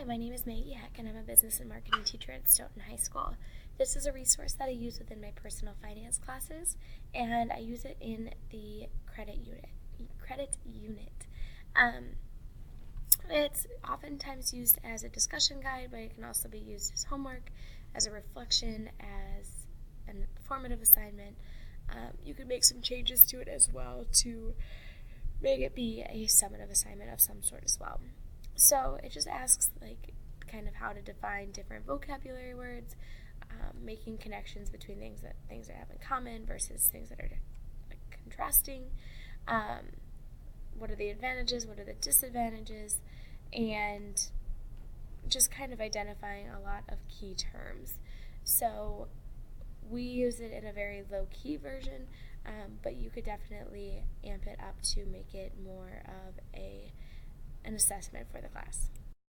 Hi, my name is Maggie Heck, and I'm a business and marketing teacher at Stoughton High School. This is a resource that I use within my personal finance classes, and I use it in the credit unit. It's oftentimes used as a discussion guide, but it can also be used as homework, as a reflection, as a formative assignment. You can make some changes to it as well to make it be a summative assignment of some sort as well. So it just asks kind of how to define different vocabulary words, making connections between things that have in common versus things that are contrasting. What are the advantages? What are the disadvantages? And just kind of identifying a lot of key terms. So we use it in a very low-key version, but you could definitely amp it up to make it more of an assessment for the class.